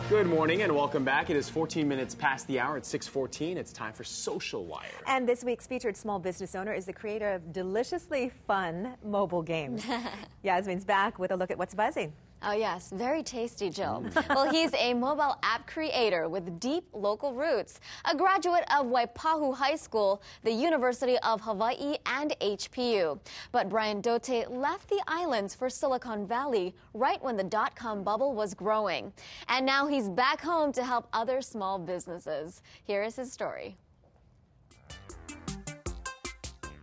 Good morning and welcome back. It is 14 minutes past the hour at 6:14. It's time for Social Wire. And this week's featured small business owner is the creator of deliciously fun mobile games. Yasmin's back with a look at what's buzzing. Oh yes, very tasty, Jill. Well, he's a mobile app creator with deep local roots, a graduate of Waipahu High School, the University of Hawaii, and HPU. But Brian Dote left the islands for Silicon Valley right when the dot-com bubble was growing. And now he's back home to help other small businesses. Here is his story.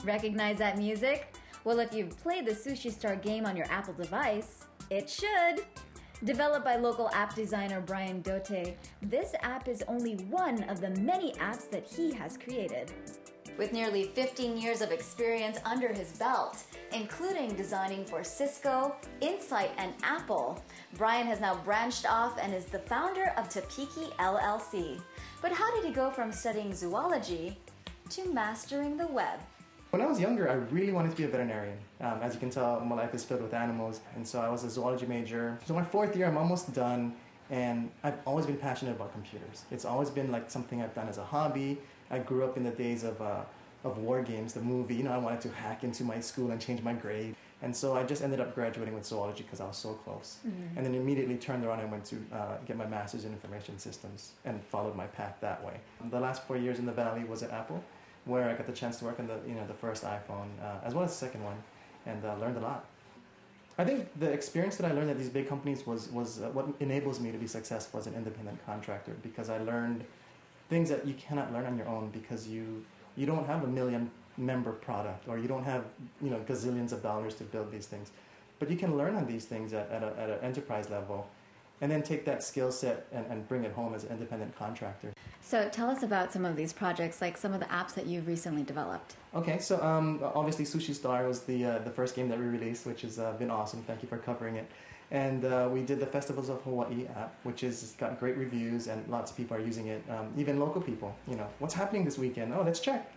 Recognize that music? Well, if you've played the Sushi Star game on your Apple device, it should. Developed by local app designer Brian Dote, this app is only one of the many apps that he has created. With nearly 15 years of experience under his belt, including designing for Cisco, Insight, and Apple, Brian has now branched off and is the founder of Tapiki, LLC. But how did he go from studying zoology to mastering the web? When I was younger, I really wanted to be a veterinarian. As you can tell, my life is filled with animals, and so I was a zoology major. So my fourth year, I'm almost done, and I've always been passionate about computers. It's always been like something I've done as a hobby. I grew up in the days of War Games, the movie. You know, I wanted to hack into my school and change my grade. And so I just ended up graduating with zoology because I was so close. And then immediately turned around and went to get my master's in information systems and followed my path that way. The last 4 years in the Valley was at Apple, where I got the chance to work on the first iPhone, as well as the second one, and learned a lot. I think the experience that I learned at these big companies was what enables me to be successful as an independent contractor, because I learned things that you cannot learn on your own because you don't have a million-member product, or you don't have gazillions of dollars to build these things. But you can learn on these things at an enterprise level, and then take that skill set and bring it home as an independent contractor. So tell us about some of these projects, like some of the apps that you've recently developed. Okay, so obviously Sushi Star was the first game that we released, which has been awesome. Thank you for covering it. And we did the Festivals of Hawaii app, which has got great reviews and lots of people are using it, even local people. What's happening this weekend? Oh, let's check,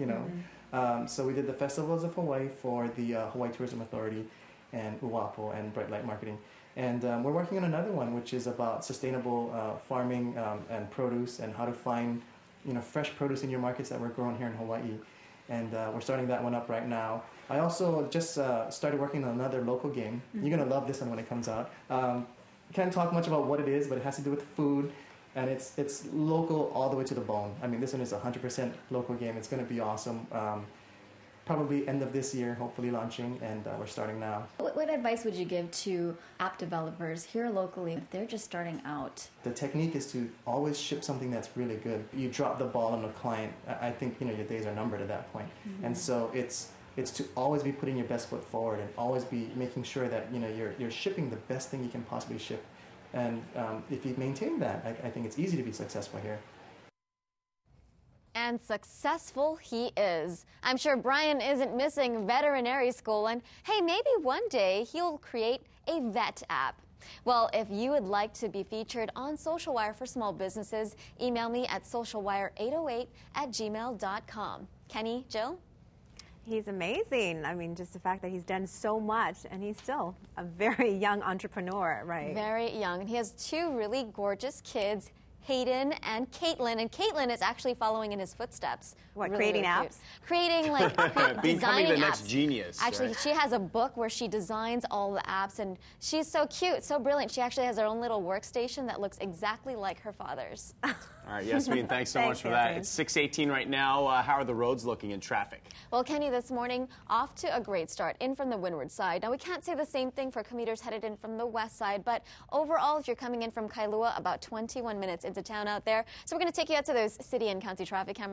So we did the Festivals of Hawaii for the Hawaii Tourism Authority and UAPO and Bright Light Marketing. And we're working on another one, which is about sustainable farming and produce, and how to find fresh produce in your markets that we're growing here in Hawaii. And we're starting that one up right now. I also just started working on another local game. You're going to love this one when it comes out. Can't talk much about what it is, but it has to do with food. And it's local all the way to the bone. I mean, this one is a 100% local game. It's going to be awesome. Probably end of this year, hopefully launching, and we're starting now. What advice would you give to app developers here locally if they're just starting out? The technique is to always ship something that's really good. You drop the ball on the client, I think your days are numbered at that point. And so it's to always be putting your best foot forward and always be making sure that you're shipping the best thing you can possibly ship. And if you maintain that, I think it's easy to be successful here. And successful he is. I'm sure Brian isn't missing veterinary school, and hey, maybe one day he'll create a vet app. Well, if you would like to be featured on Social Wire for small businesses, email me at socialwire808@gmail.com. Kenny, Jill? He's amazing. I mean, just the fact that he's done so much, and he's still a very young entrepreneur, right? Very young. And he has two really gorgeous kids, Hayden and Caitlin. And Caitlin is actually following in his footsteps. What, really, creating apps? Creating, Becoming the next apps. genius. Actually, right? She has a book where she designs all the apps, and she's so cute, so brilliant. She actually has her own little workstation that looks exactly like her father's. All right, Yasmin, thanks so much for that. It's 6:18 right now. How are the roads looking in traffic? Well, Kenny, this morning, off to a great start in from the windward side. Now, we can't say the same thing for commuters headed in from the west side, but overall, if you're coming in from Kailua, about 21 minutes into town out there. So we're going to take you out to those city and county traffic cameras.